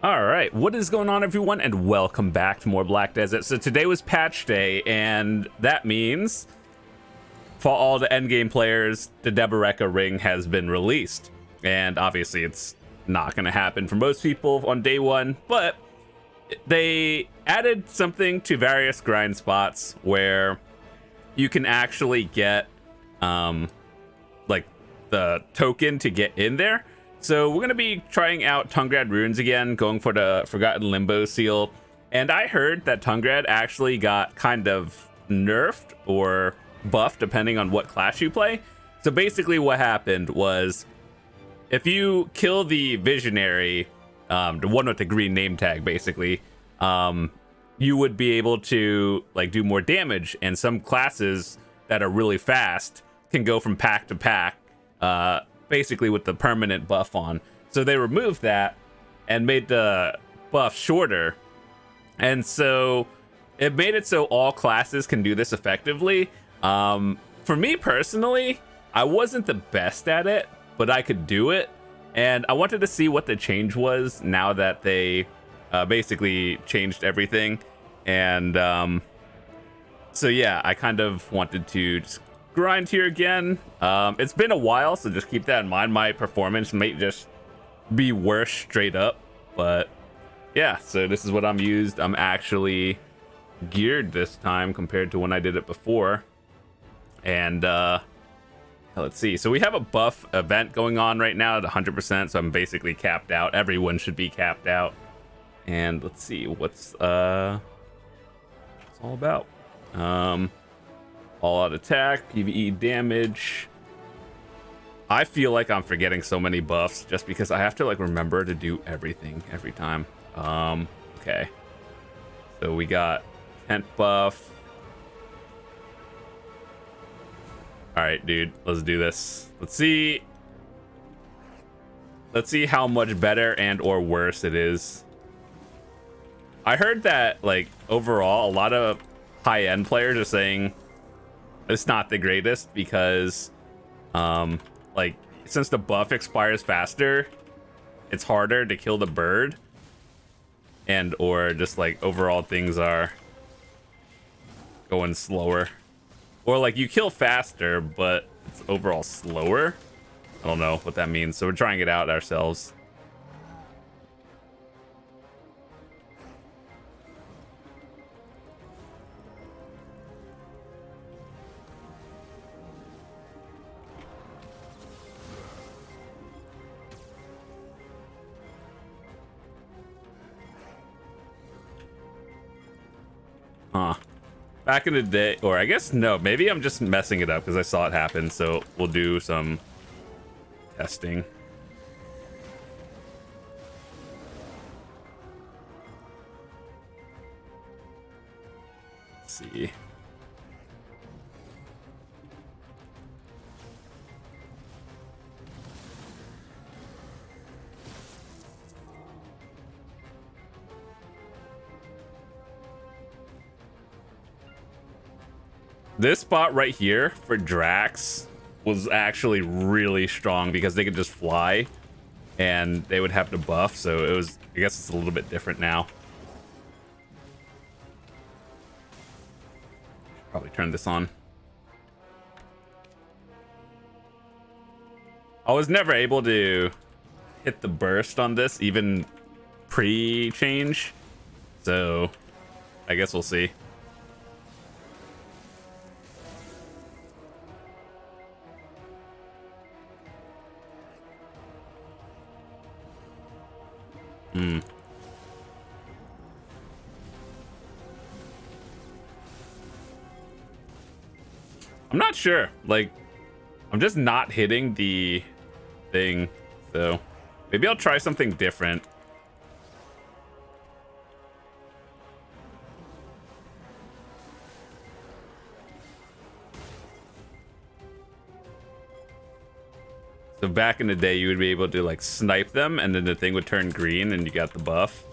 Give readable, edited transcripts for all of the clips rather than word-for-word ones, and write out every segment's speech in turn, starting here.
All right, what is going on, everyone, and welcome back to more Black Desert. So today was patch day, and that means for all the endgame players, the Deboreka ring has been released. And obviously it's not going to happen for most people on day one, but they added something to various grind spots where you can actually get like the token to get in there. So we're going to be trying out Tungrad runes again, going for the Forgotten Limbo seal. And I heard that Tungrad actually got kind of nerfed or buffed depending on what class you play. So basically what happened was if you kill the Visionary, the one with the green name tag basically, you would be able to like do more damage, and some classes that are really fast can go from pack to pack, basically with the permanent buff on. So they removed that and made the buff shorter, and so it made it so all classes can do this effectively. For me personally, I wasn't the best at it, but I could do it, and I wanted to see what the change was now that they basically changed everything. And so yeah, I kind of wanted to just grind here again. It's been a while, so just keep that in mind. My performance might just be worse straight up, but yeah, so this is what I'm actually geared this time compared to when I did it before. And let's see, so we have a buff event going on right now at 100%, so I'm basically capped out. Everyone should be capped out. And let's see what's all about. All out attack, PvE damage. I feel like I'm forgetting so many buffs just because I have to like remember to do everything every time. Okay, so we got tent buff. All right, dude, let's do this. Let's see how much better and or worse it is. I heard that like overall a lot of high-end players are saying it's not the greatest because like since the buff expires faster, it's harder to kill the bird, and or just like overall things are going slower, or like you kill faster but it's overall slower. I don't know what that means, so we're trying it out ourselves. Huh. Back in the day, or I guess no, maybe I'm just messing it up because I saw it happen, so we'll do some testing. Let's see. This spot right here for Drax was actually really strong because they could just fly and they would have to buff, so it was, I guess it's a little bit different now. Probably turn this on. I was never able to hit the burst on this even pre-change, so I guess we'll see. I'm not sure. Like, I'm just not hitting the thing. So maybe I'll try something different. So back in the day, you would be able to like snipe them and then the thing would turn green and you got the buff.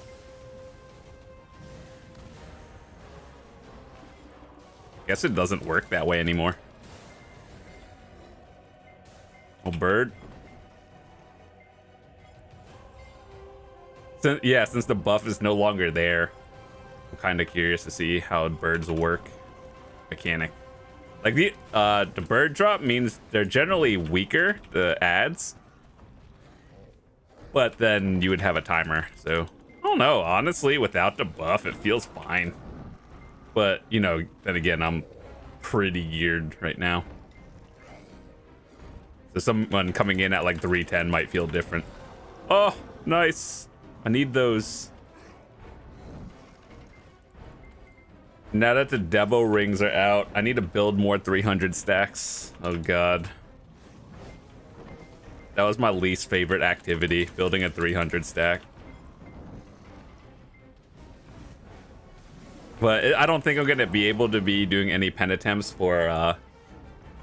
Guess it doesn't work that way anymore. Oh, bird. Since the buff is no longer there, I'm kind of curious to see how birds will work. Mechanic. Like the bird drop means they're generally weaker, the ads. But then you would have a timer, so I don't know. Honestly, without the buff, it feels fine. But, you know, then again, I'm pretty geared right now. So someone coming in at like 310 might feel different. Oh, nice. I need those. Now that the Devo rings are out, I need to build more 300 stacks. Oh, God. That was my least favorite activity, building a 300 stack. But I don't think I'm going to be able to be doing any pen attempts for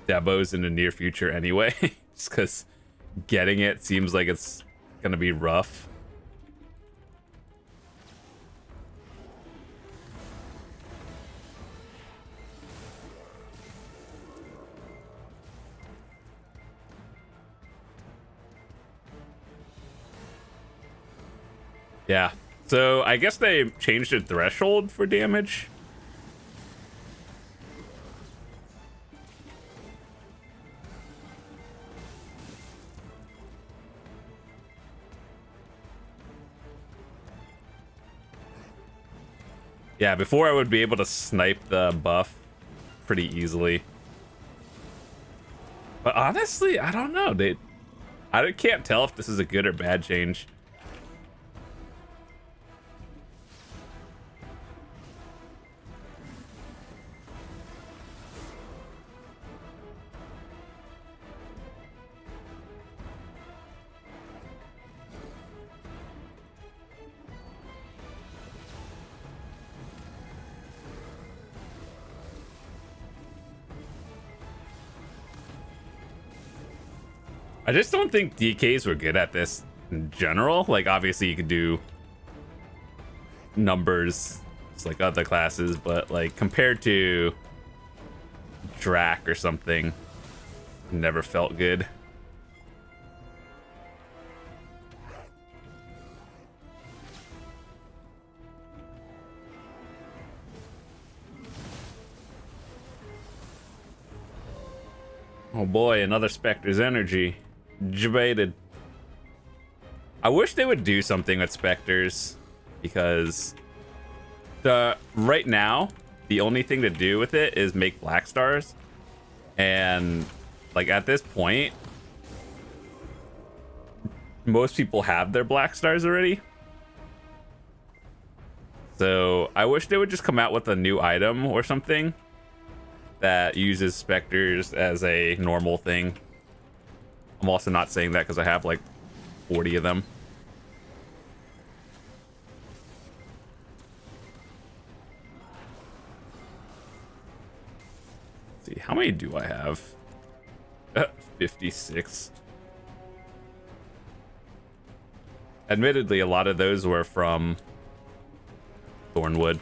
Devos in the near future anyway. Just because getting it seems like it's going to be rough. Yeah. So I guess they changed the threshold for damage. Yeah, before I would be able to snipe the buff pretty easily. But honestly, I don't know. I can't tell if this is a good or bad change. I just don't think DKs were good at this in general. Like, obviously you could do numbers just like other classes, but like compared to Drac or something, never felt good. Oh boy, another Spectre's energy. Debated. I wish they would do something with Spectres, because right now the only thing to do with it is make black stars, and like at this point most people have their black stars already. So I wish they would just come out with a new item or something that uses Spectres as a normal thing. I'm also not saying that because I have like 40 of them. Let's see, how many do I have? 56. Admittedly, a lot of those were from Thornwood.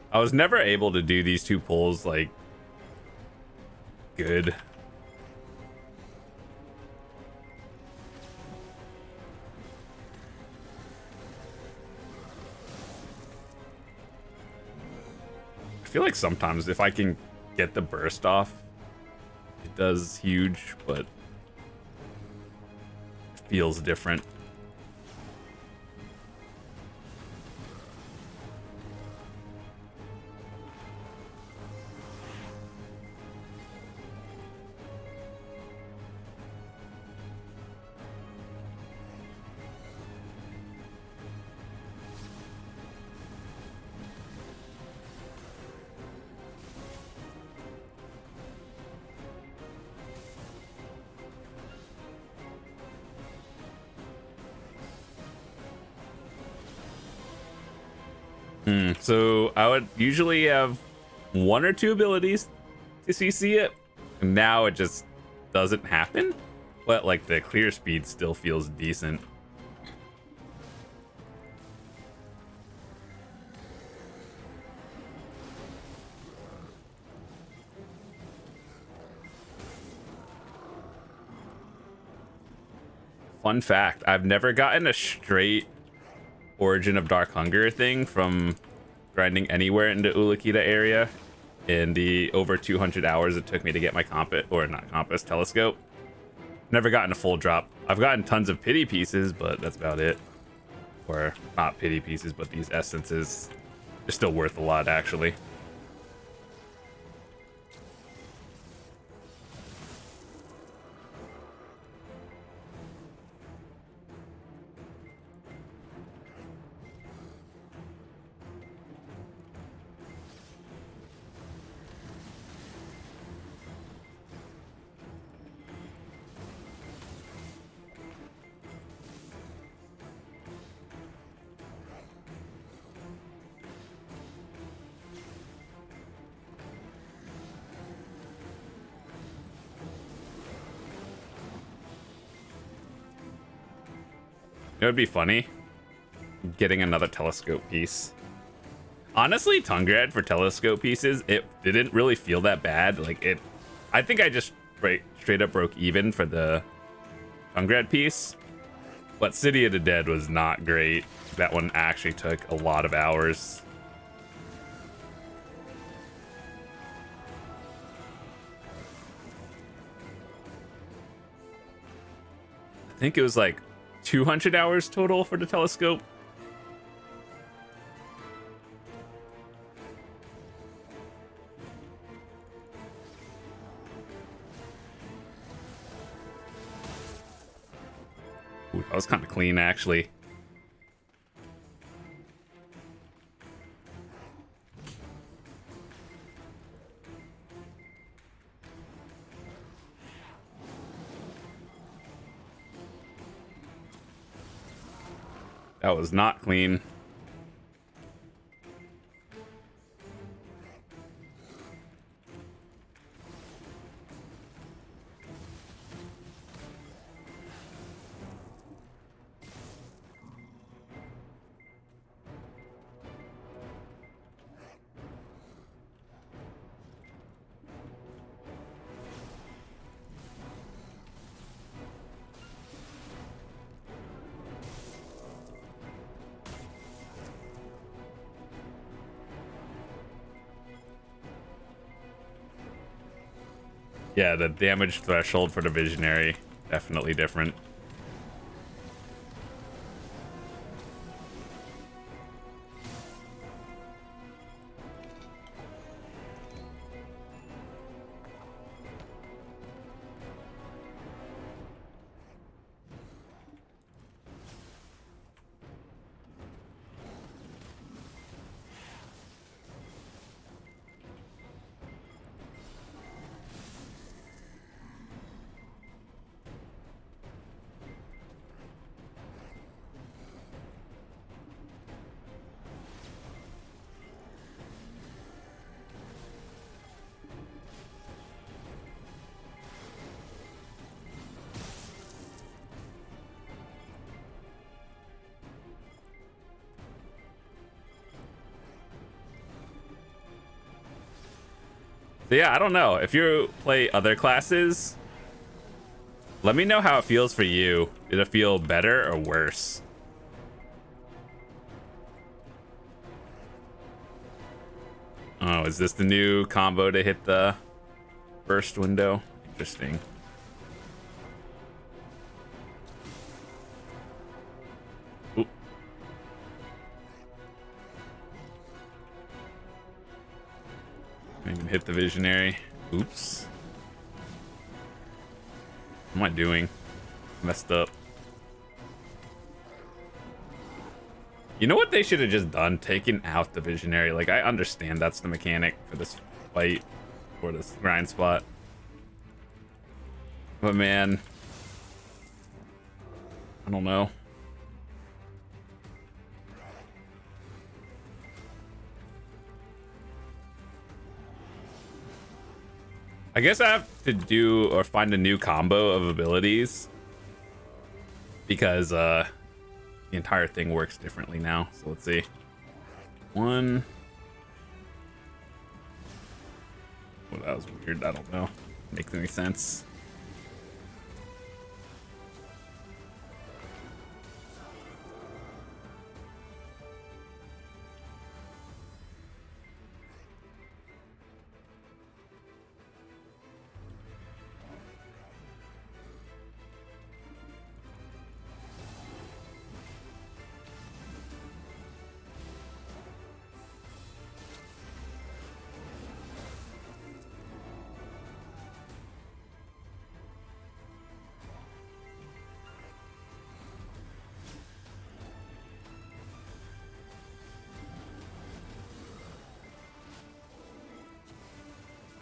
I was never able to do these two pulls like good. I feel like sometimes if I can get the burst off, it does huge, but it feels different. So I would usually have one or two abilities to CC it. And now it just doesn't happen. But like the clear speed still feels decent. Fun fact, I've never gotten a straight Origin of Dark Hunger thing from grinding anywhere in the Ulukita area in the over 200 hours it took me to get my telescope. Never gotten a full drop. I've gotten tons of pity pieces, but that's about it. Or not pity pieces, but these essences are still worth a lot, actually. It would be funny getting another telescope piece. Honestly, Tungrad for telescope pieces, it didn't really feel that bad. Like I think I just straight up broke even for the Tungrad piece. But City of the Dead was not great. That one actually took a lot of hours. I think it was like 200 hours total for the telescope. Ooh, that was kind of clean, actually. That was not clean. Yeah, the damage threshold for the Visionary, definitely different. So yeah, I don't know. If you play other classes, let me know how it feels for you. Did it feel better or worse? Oh, is this the new combo to hit the burst window? Interesting. Oop. Didn't even hit the Visionary. Oops. What am I doing? Messed up. You know what they should have just done? Taken out the Visionary. Like, I understand that's the mechanic for this fight or this grind spot. But man, I don't know. I guess I have to do or find a new combo of abilities because the entire thing works differently now. So let's see. One. Well, that was weird. I don't know. Makes any sense.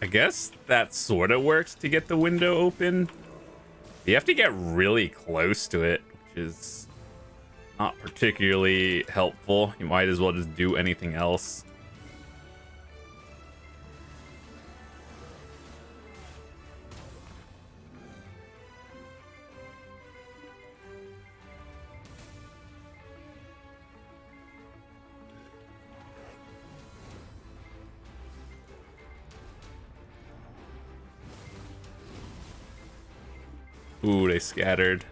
I guess that sort of works to get the window open. You have to get really close to it, which is not particularly helpful. You might as well just do anything else. Ooh, they scattered.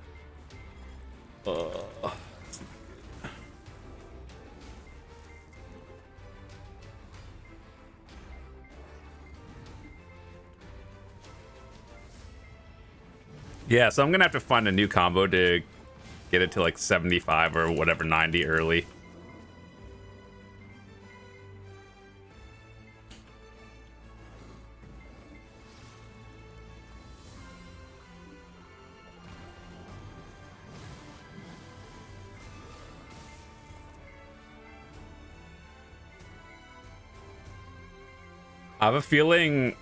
Yeah, so I'm gonna have to find a new combo to get it to like 75 or whatever, 90 early. I have a feeling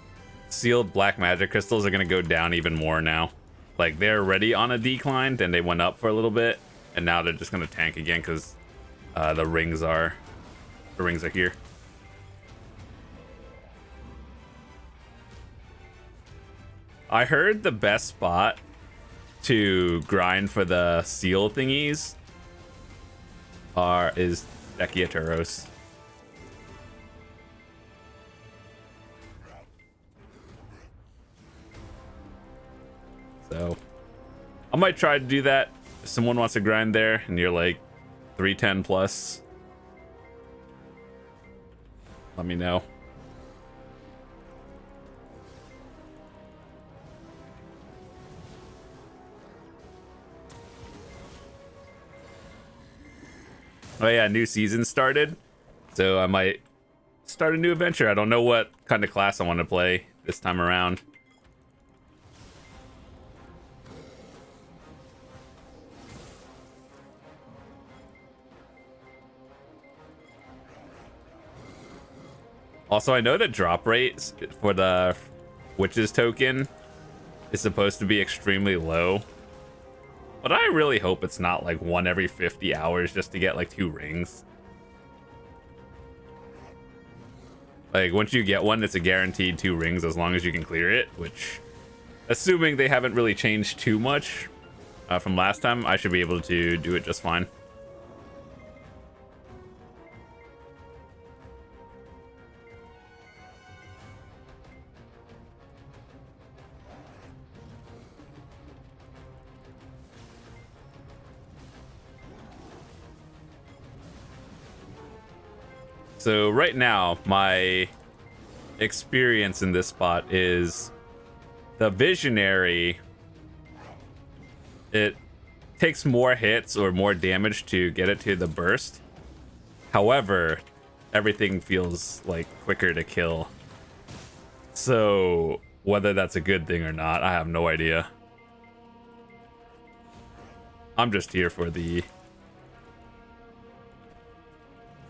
sealed black magic crystals are going to go down even more now. Like, they're already on a decline, then they went up for a little bit, and now they're just going to tank again because the rings are here. I heard the best spot to grind for the seal thingies is Dekiaturos. So I might try to do that if someone wants to grind there and you're like 310 plus. Let me know. Oh yeah, new season started, so I might start a new adventure. I don't know what kind of class I want to play this time around. Also, I know the drop rate for the Witches token is supposed to be extremely low, but I really hope it's not like 1 every 50 hours just to get like 2 rings. Like, once you get one, it's a guaranteed 2 rings as long as you can clear it, which, assuming they haven't really changed too much from last time, I should be able to do it just fine. So right now, my experience in this spot is the Visionary. It takes more hits or more damage to get it to the burst. However, everything feels like quicker to kill. So whether that's a good thing or not, I have no idea. I'm just here for the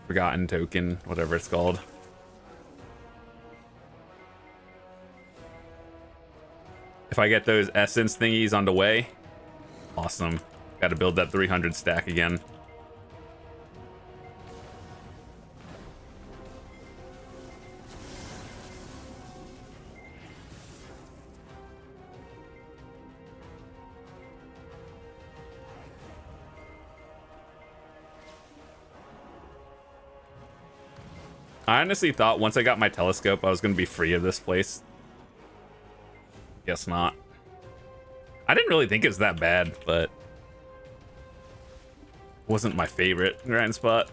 Forgotten token, whatever it's called. If I get those essence thingies on the way, awesome. Got to build that 300 stack again. I honestly thought once I got my telescope, I was going to be free of this place. Guess not. I didn't really think it was that bad, but wasn't my favorite grind spot.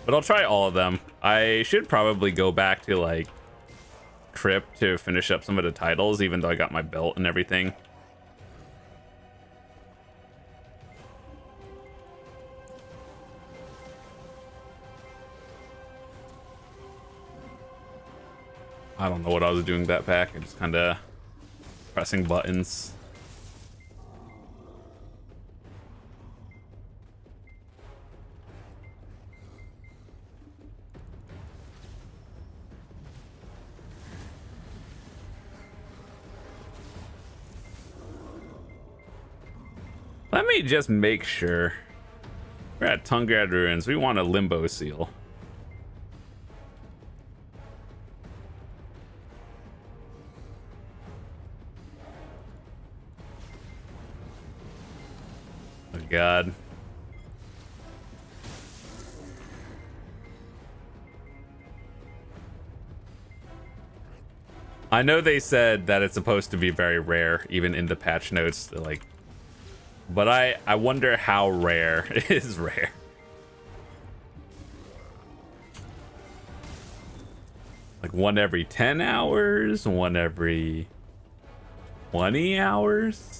But I'll try all of them. I should probably go back to like Crypt to finish up some of the titles, even though I got my belt and everything. I don't know what I was doing that pack. I'm just kind of pressing buttons. Let me just make sure. We're at Tungrad Ruins. We want a limbo seal. Oh God. I know they said that it's supposed to be very rare, even in the patch notes. They're like, but I wonder how rare is rare. Like one every 10 hours, one every 20 hours.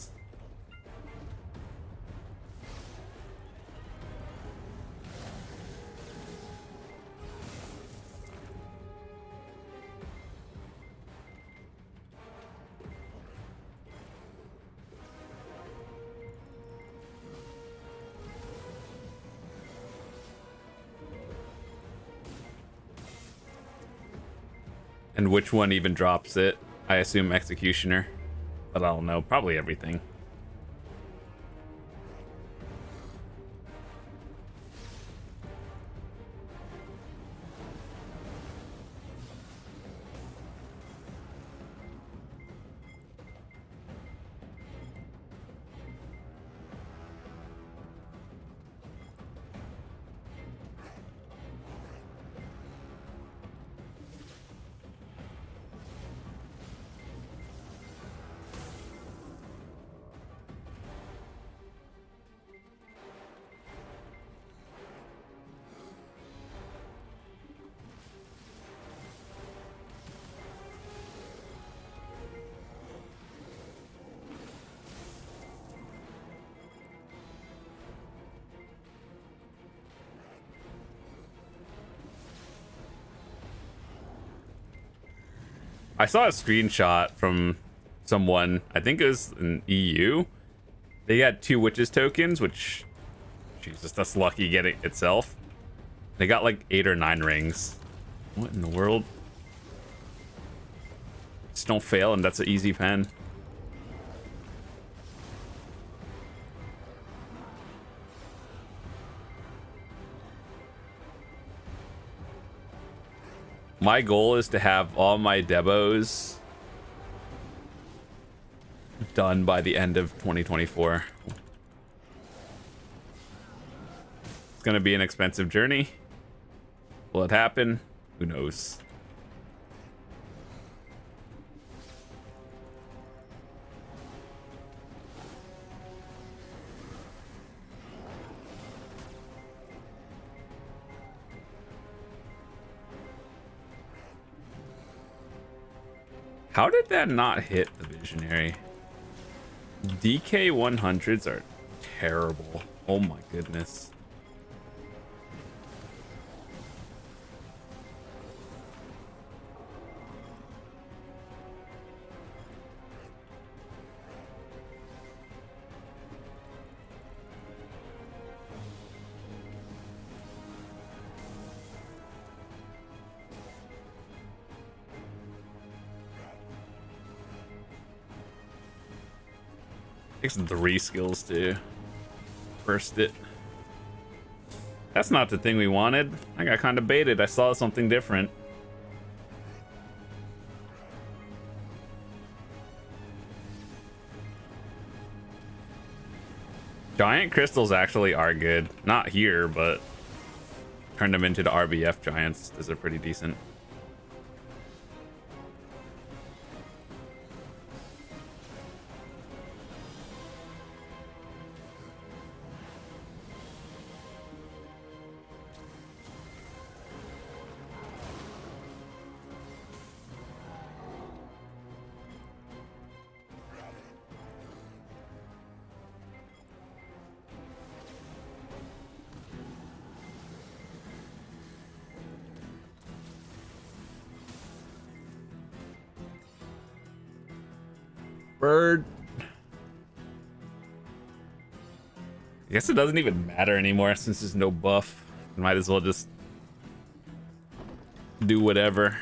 And which one even drops it? I assume Executioner, but I don't know. Probably everything. I saw a screenshot from someone, I think it was an EU. They got 2 witches tokens, which, Jesus, that's lucky getting itself. They got like 8 or 9 rings. What in the world? Just don't fail, and that's an easy pen. My goal is to have all my debos done by the end of 2024. It's gonna be an expensive journey. Will it happen? Who knows? How did that not hit the Visionary? DK 100s are terrible. Oh my goodness. Takes 3 skills to burst it. That's not the thing we wanted. I got kind of baited. I saw something different. Giant crystals actually are good. Not here, but turn them into the RBF giants. Those are pretty decent. Bird. I guess it doesn't even matter anymore since there's no buff. Might as well just do whatever.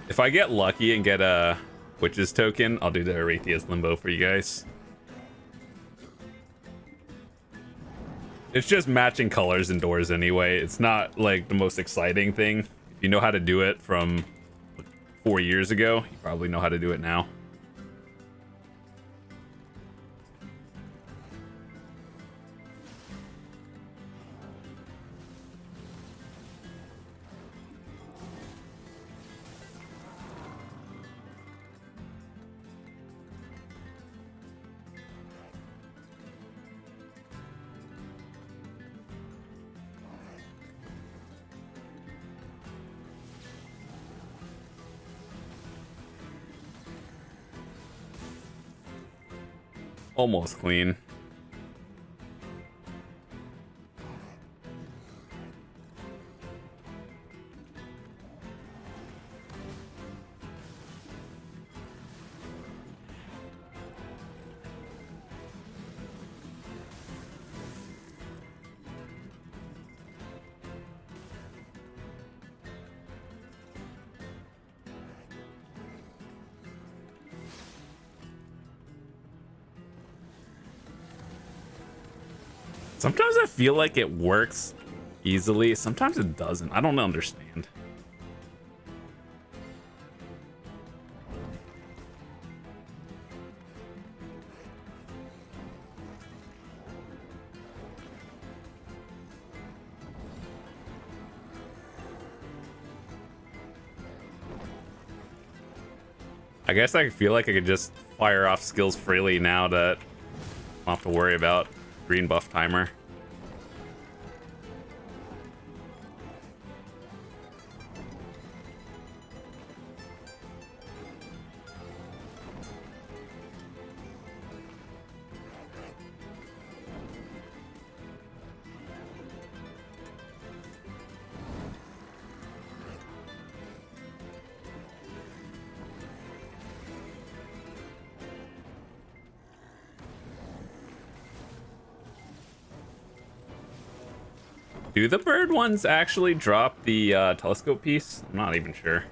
If I get lucky and get a Witch's token, I'll do the Arethia's Limbo for you guys. It's just matching colors indoors anyway. It's not like the most exciting thing. If you know how to do it from 4 years ago, you probably know how to do it now. Almost clean. Sometimes I feel like it works easily. Sometimes it doesn't. I don't understand. I guess I feel like I could just fire off skills freely now that I don't have to worry about green buff timer. Do the bird ones actually drop the telescope piece? I'm not even sure.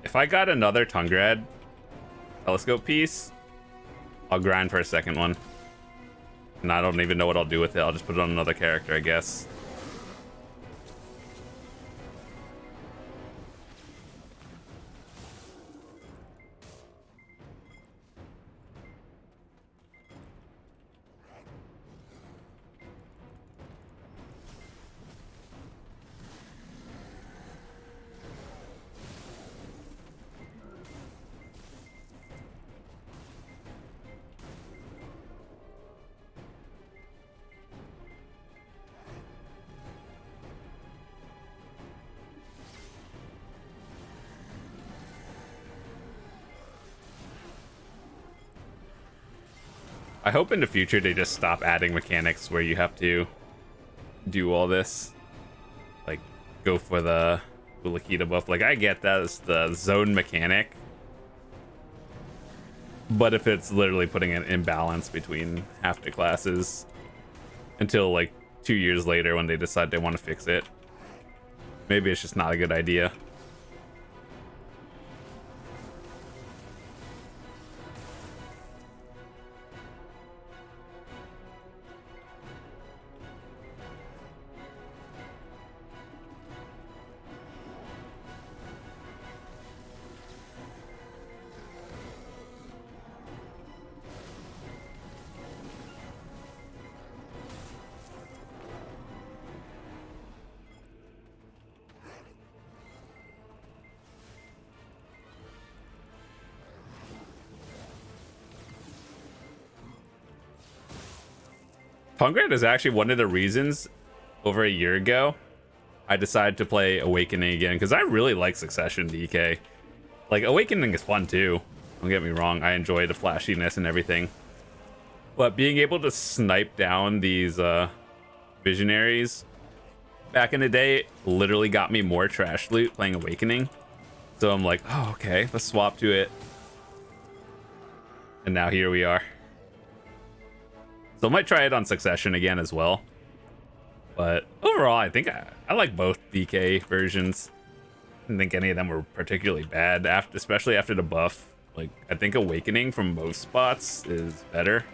If I got another Tungrad telescope piece, I'll grind for a second one. And I don't even know what I'll do with it. I'll just put it on another character, I guess. I hope in the future they just stop adding mechanics where you have to do all this. Like, go for the Ulakita buff. Like, I get that as the zone mechanic. But if it's literally putting an imbalance between half the classes until, like, 2 years later when they decide they want to fix it, maybe it's just not a good idea. Tungrad is actually one of the reasons over a year ago I decided to play Awakening again, because I really like Succession DK. Like, Awakening is fun too, don't get me wrong. I enjoy the flashiness and everything, but being able to snipe down these visionaries back in the day literally got me more trash loot playing Awakening. So I'm like, oh, okay, let's swap to it. And now here we are. So I might try it on Succession again as well. But overall, I think I like both DK versions. I didn't think any of them were particularly bad, especially after the buff. Like, I think Awakening from most spots is better.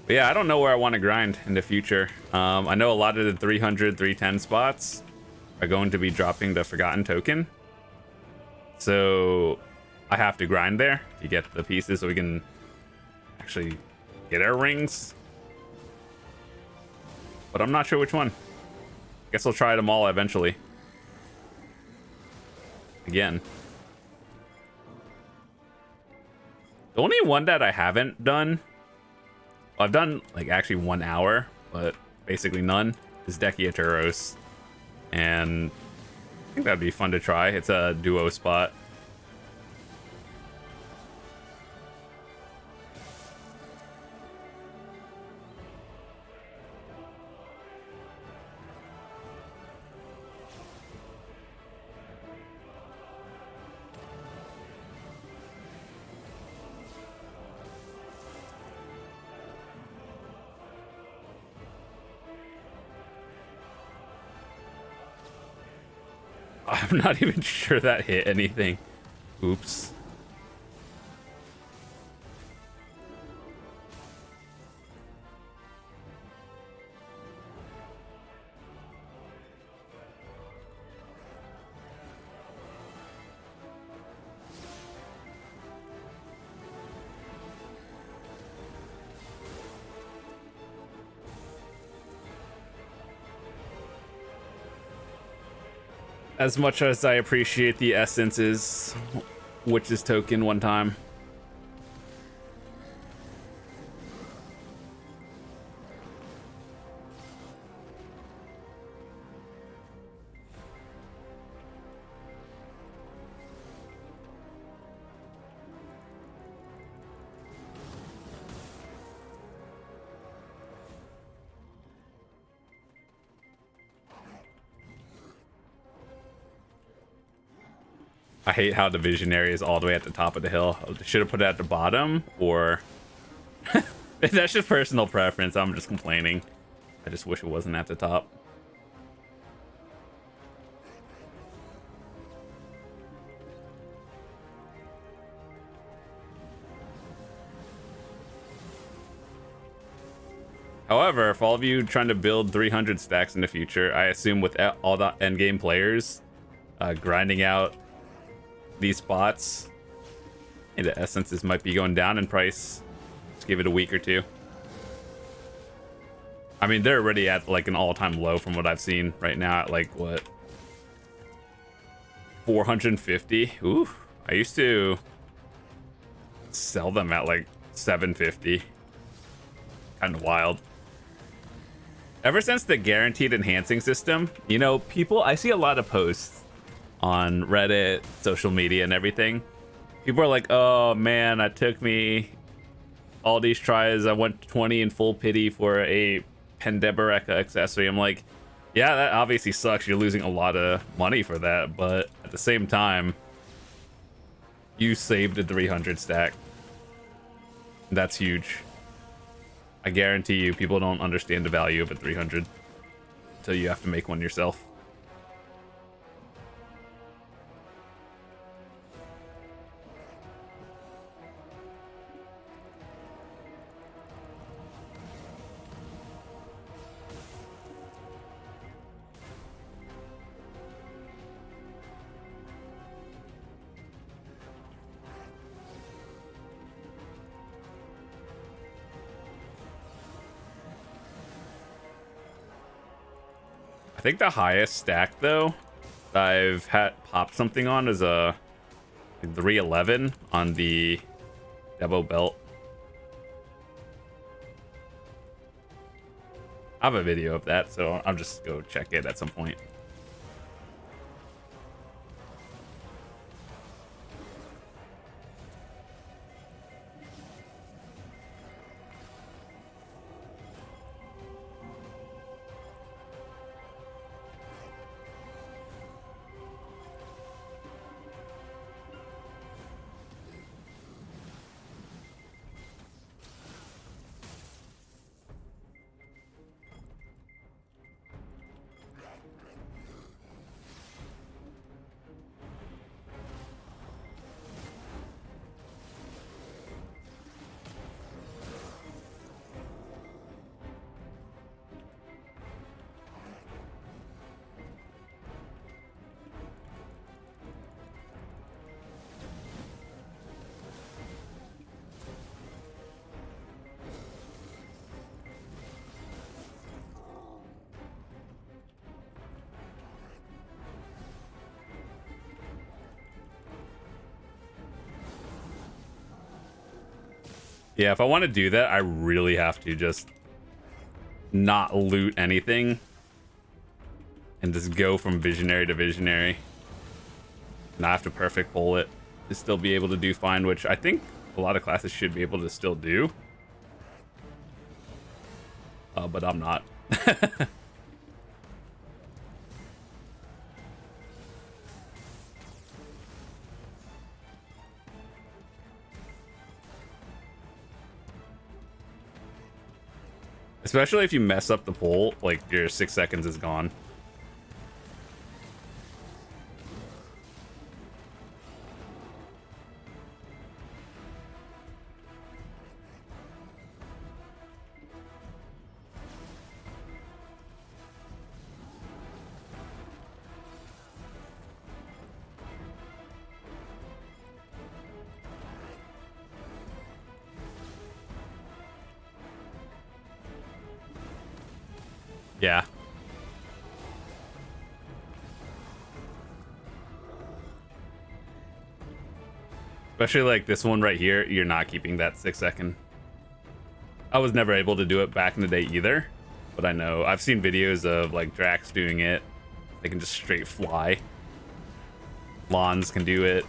But yeah, I don't know where I want to grind in the future. I know a lot of the 300, 310 spots are going to be dropping the Forgotten token. So I have to grind there to get the pieces so we can actually get our rings. But I'm not sure which one. Guess I'll try them all eventually. Again. The only one that I haven't done, I've done like actually 1 hour, but basically none, is Dekiaturos. And I think that'd be fun to try. It's a duo spot. I'm not even sure that hit anything. Oops. As much as I appreciate the essences, Witch's token one time. I hate how the visionary is all the way at the top of the hill. Should have put it at the bottom, or that's just personal preference. I'm just complaining. I just wish it wasn't at the top. However, for all of you trying to build 300 stacks in the future, I assume with all the endgame players grinding out these spots, and the essences might be going down in price. Just give it a week or two. I mean, they're already at like an all-time low from what I've seen right now at like what, 450. Ooh, I used to sell them at like 750. Kind of wild. Ever since the guaranteed enhancing system, you know, I see a lot of posts on Reddit, social media, and everything. People are like, oh man, it took me all these tries. I went 20 in full pity for a Pendeboreka accessory. I'm like, yeah, that obviously sucks. You're losing a lot of money for that, but at the same time, you saved a 300 stack. That's huge. I guarantee you, people don't understand the value of a 300 until you have to make one yourself. I think the highest stack though that I've had popped something on is a 311 on the Debo belt. I have a video of that, so I'll just go check it at some point. Yeah, if I want to do that, I really have to just not loot anything and just go from visionary to visionary. And I have to perfect pull it to still be able to do find, which I think a lot of classes should be able to still do. But I'm not. Especially if you mess up the pull, like your 6 seconds is gone. Yeah. Especially like this one right here, you're not keeping that 6 second. I was never able to do it back in the day either, but I know I've seen videos of like Drax doing it. They can just straight fly. Lons can do it.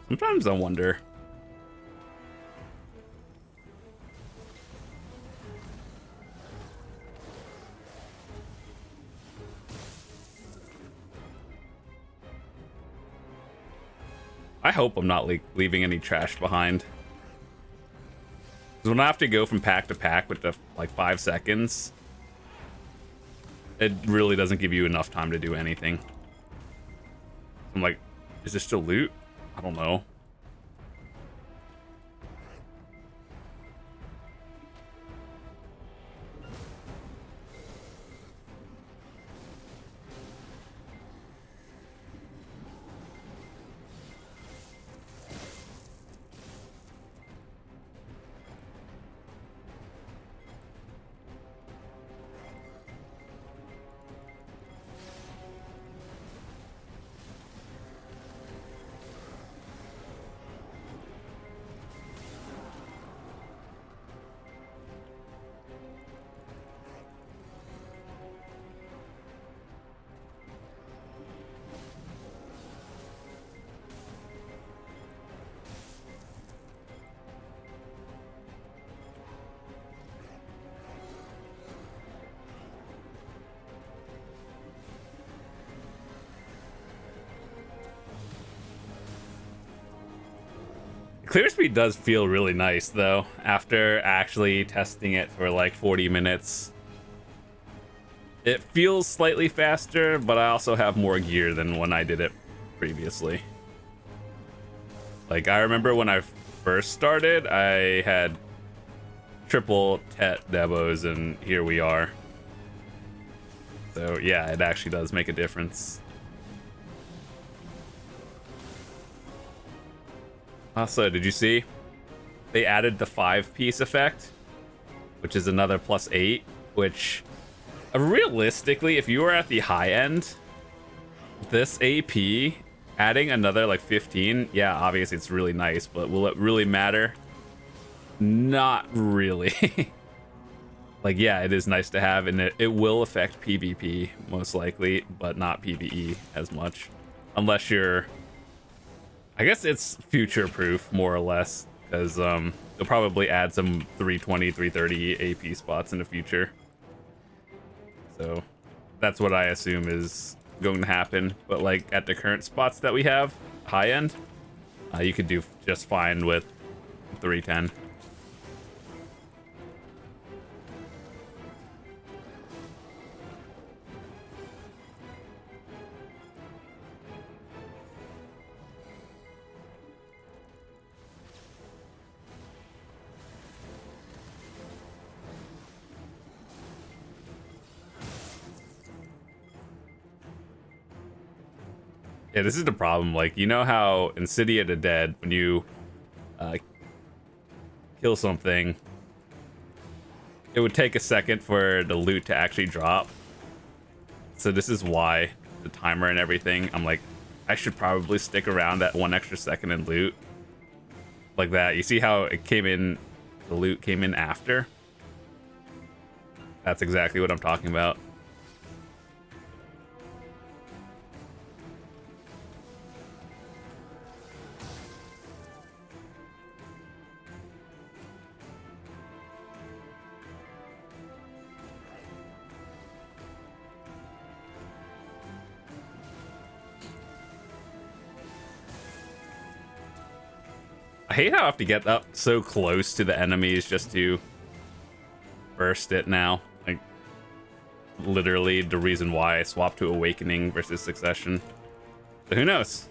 Sometimes I wonder. I hope I'm not leaving any trash behind. Because when I have to go from pack to pack with the like 5 seconds, it really doesn't give you enough time to do anything. I'm like, is this still loot? I don't know. Clear speed does feel really nice though, after actually testing it for like 40 minutes. It feels slightly faster, but I also have more gear than when I did it previously. Like I remember when I first started, I had triple Tet demos and here we are. So yeah, it actually does make a difference. Also, did you see? They added the 5-piece effect, which is another +8, which realistically, if you were at the high end, this AP Adding another like 15, yeah, obviously it's really nice, but will it really matter? Not really. Like, yeah, it is nice to have, and it will affect PvP most likely, but not PvE as much. Unless you're, I guess it's future proof more or less, because they'll probably add some 320, 330 AP spots in the future. So that's what I assume is going to happen. But like at the current spots that we have, high end, you could do just fine with 310. Yeah, this is the problem. Like, you know how in City of the Dead, when you kill something, it would take a second for the loot to actually drop. So this is why the timer and everything, I'm like, I should probably stick around that 1 extra second and loot. Like that. You see how it came in, the loot came in after? That's exactly what I'm talking about. I hate how I have to get up so close to the enemies just to burst it now. Like, literally the reason why I swapped to Awakening versus Succession. So who knows?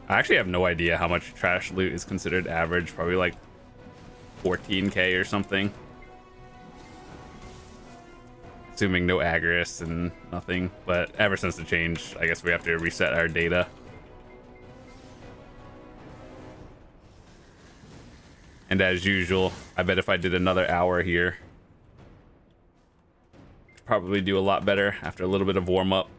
I actually have no idea how much trash loot is considered average. Probably like 14k or something. Assuming no Agris and nothing. But ever since the change, I guess we have to reset our data. And as usual, I bet if I did another hour here, probably do a lot better after a little bit of warm-up.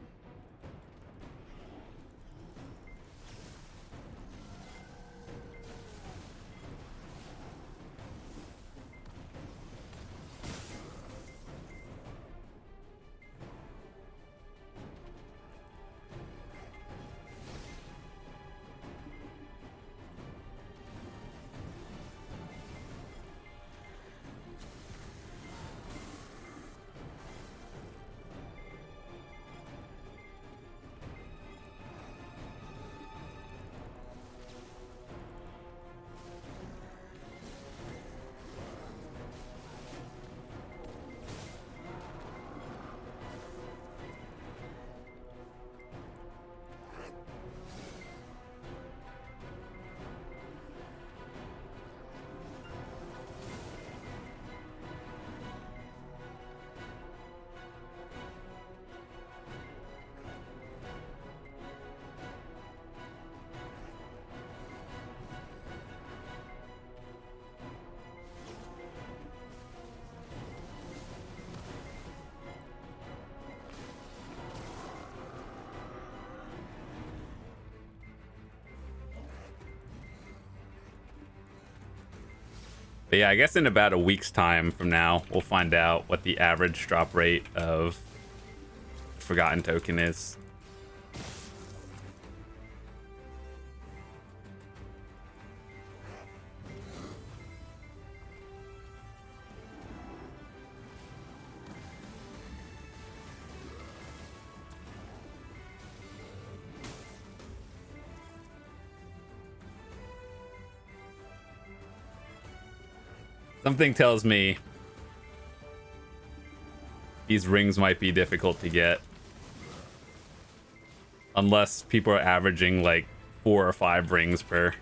But yeah, I guess in about a week's time from now, we'll find out what the average drop rate of Forgotten token is. Something tells me these rings might be difficult to get. Unless people are averaging like 4 or 5 rings per.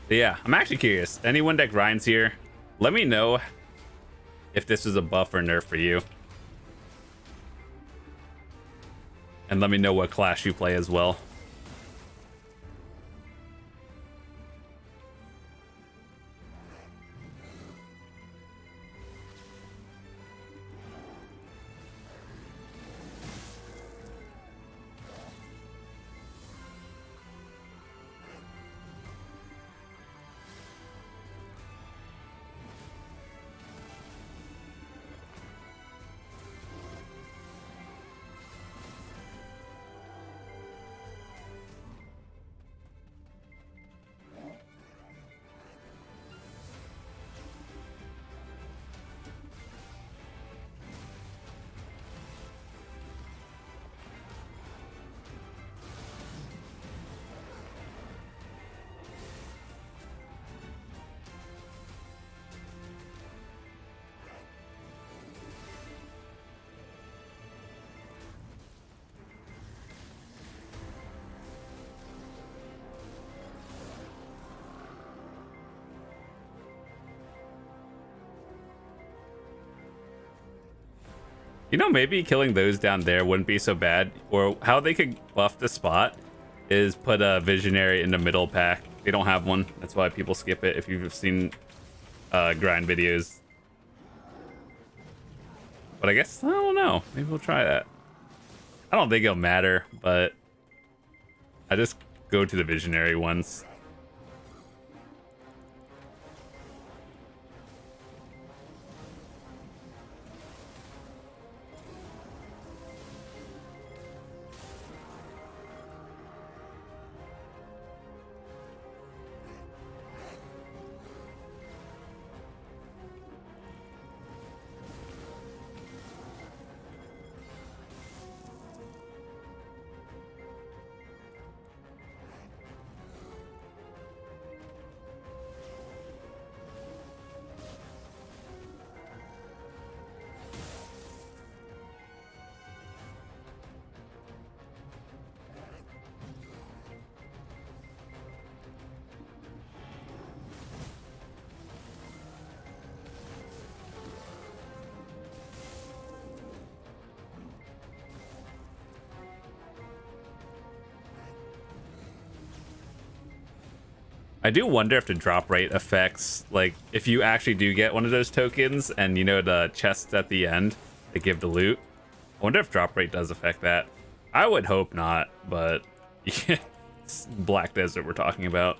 But yeah, I'm actually curious. Anyone that grinds here, let me know if this is a buff or nerf for you. And let me know what class you play as well. You know, maybe killing those down there wouldn't be so bad. Or how they could buff the spot is put a visionary in the middle pack. They don't have one. That's why people skip it if you've seen grind videos. But I guess, I don't know. Maybe we'll try that. I don't think it'll matter, but I just go to the visionary ones. I do wonder if the drop rate affects, like, if you actually do get one of those tokens and, you know, the chests at the end that give the loot. I wonder if drop rate does affect that. I would hope not, but yeah, it's Black Desert we're talking about.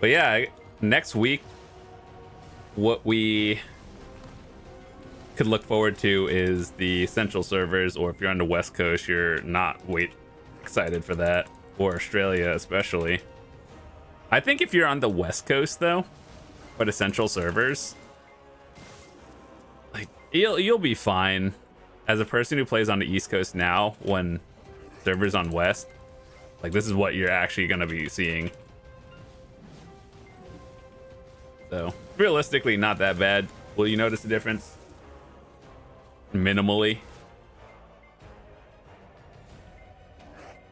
But yeah, next week, what we could look forward to is the Central servers, or if you're on the West Coast, you're not excited for that, or Australia especially. I think if you're on the West Coast though, for the Central servers, like you'll be fine. As a person who plays on the East Coast now, when servers on West, like this is what you're actually gonna be seeing. So realistically, not that bad. Will you notice the difference? Minimally.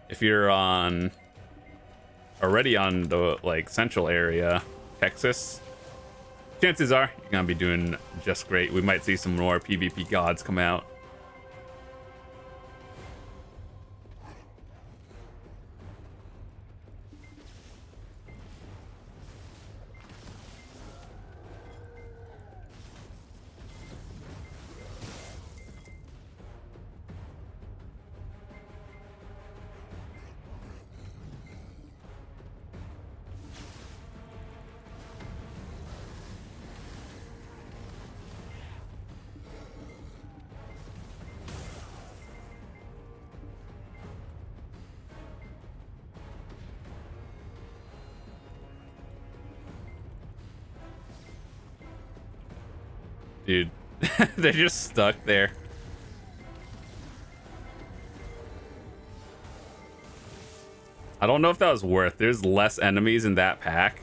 If you're already on the like central area, Texas, chances are you're gonna be doing just great. We might see some more PvP gods come out. Dude, they're just stuck there. I don't know if that was worth. There's less enemies in that pack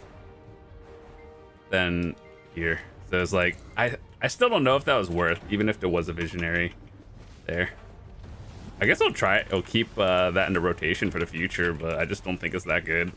than here. So it's like, I still don't know if that was worth, even if there was a visionary there. I guess I'll keep that in the rotation for the future, but I just don't think it's that good.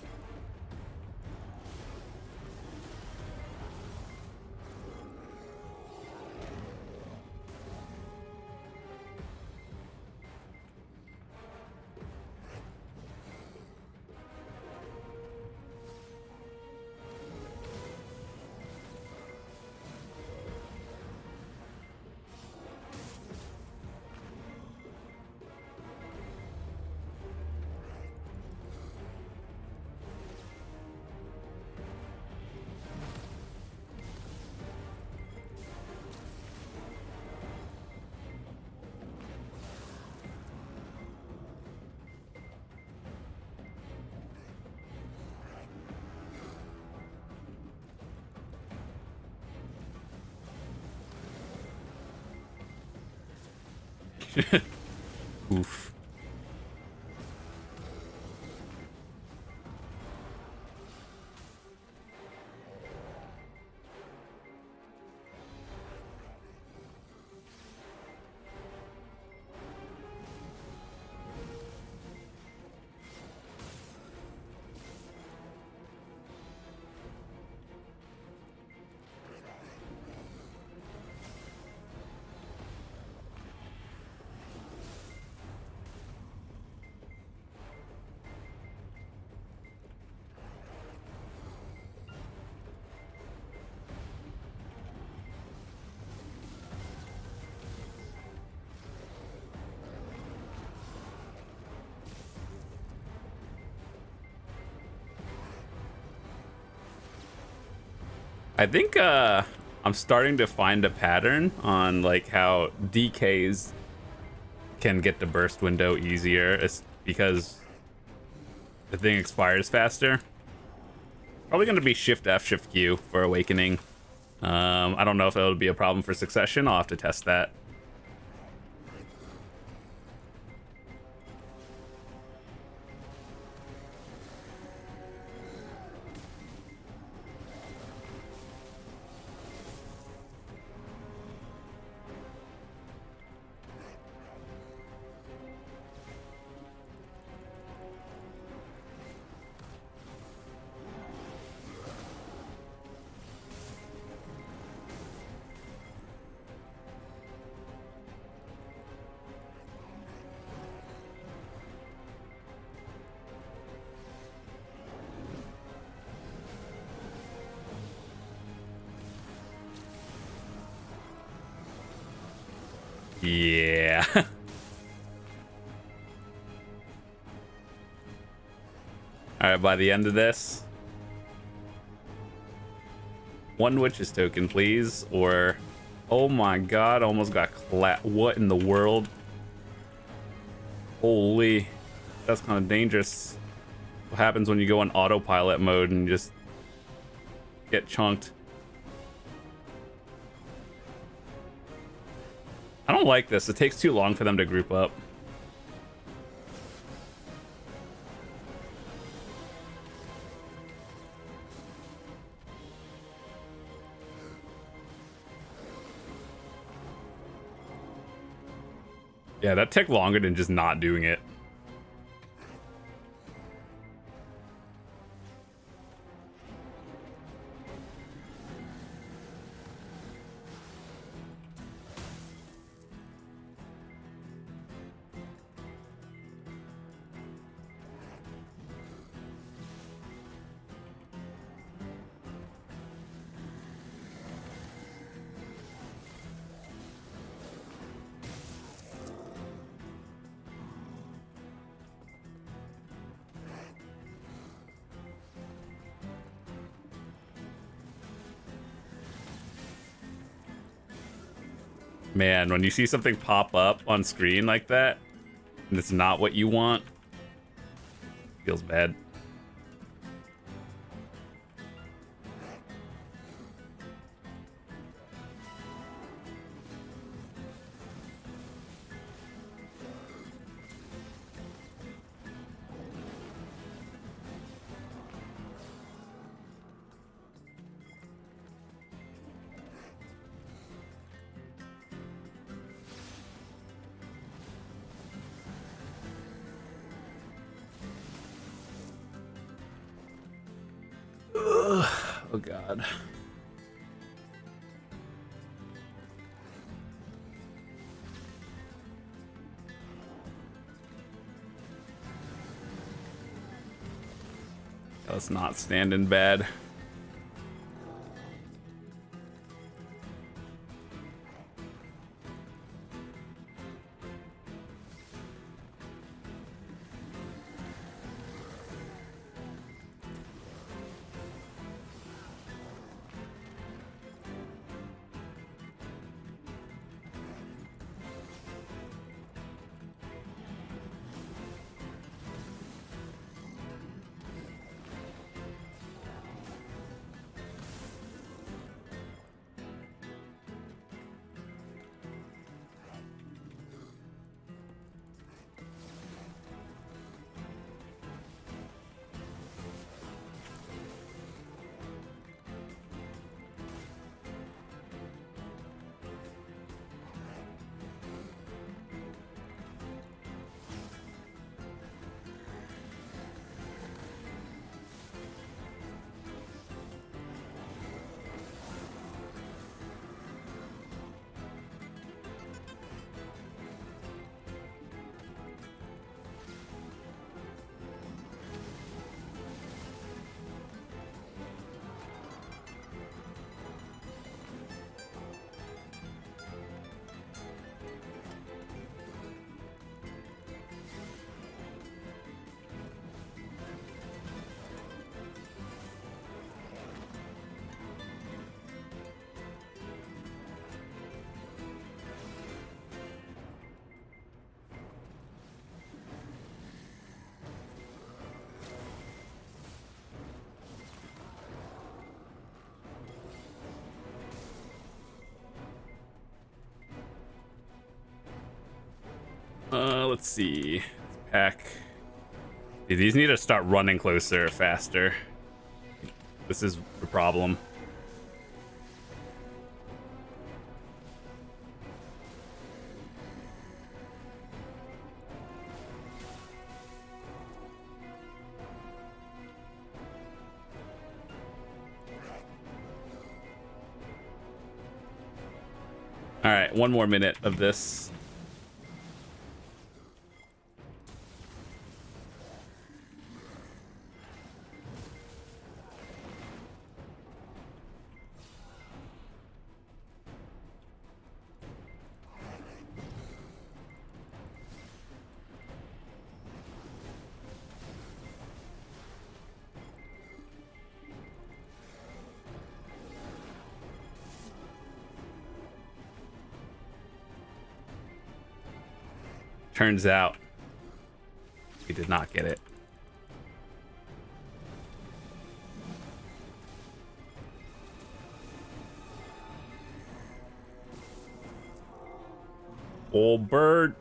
Oof. I think I'm starting to find a pattern on like how DKs can get the burst window easier. It's because the thing expires faster. Probably going to be Shift F, Shift Q for Awakening. I don't know if it'll be a problem for Succession. I'll have to test that. Yeah. All right, by the end of this, one witch's token, please, or Oh my god, almost got what in the world? Holy, that's kind of dangerous. What happens when you go on autopilot mode and just get chunked? I don't like this. It takes too long for them to group up. Yeah, that took longer than just not doing it. Man, when you see something pop up on screen like that, and it's not what you want, it feels bad. Oh god. That's not standing bad. Let's see. Pack. These need to start running closer, faster. This is the problem. All right, one more minute of this. Turns out we did not get it. Old bird.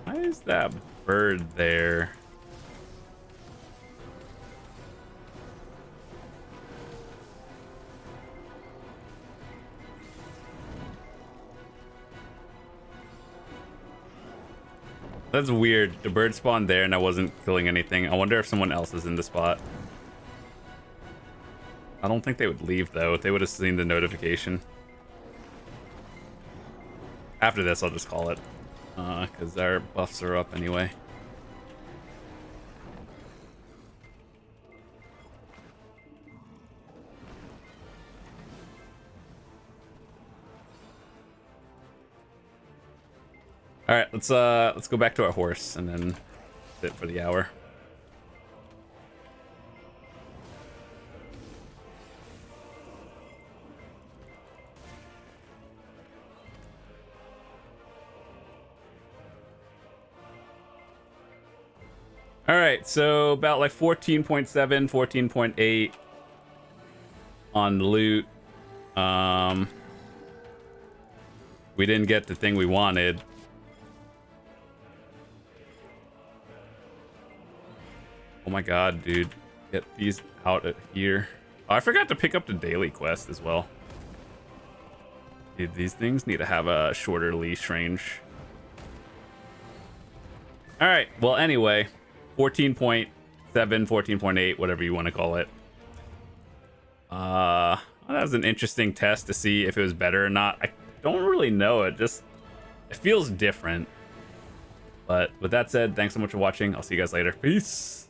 Why is that bird there? That's weird. The bird spawned there and I wasn't killing anything. I wonder if someone else is in the spot. I don't think they would leave though. They would have seen the notification. After this, I'll just call it. Because our buffs are up anyway. All right, let's go back to our horse and then sit for the hour. All right, so about like 14.7, 14.8 on loot. We didn't get the thing we wanted. Oh my god, dude. Get these out of here. Oh, I forgot to pick up the daily quest as well. Dude, these things need to have a shorter leash range. All right, well, anyway, 14.7, 14.8, whatever you want to call it. That was an interesting test to see if it was better or not. I don't really know. It feels different. But with that said, thanks so much for watching. I'll see you guys later. Peace.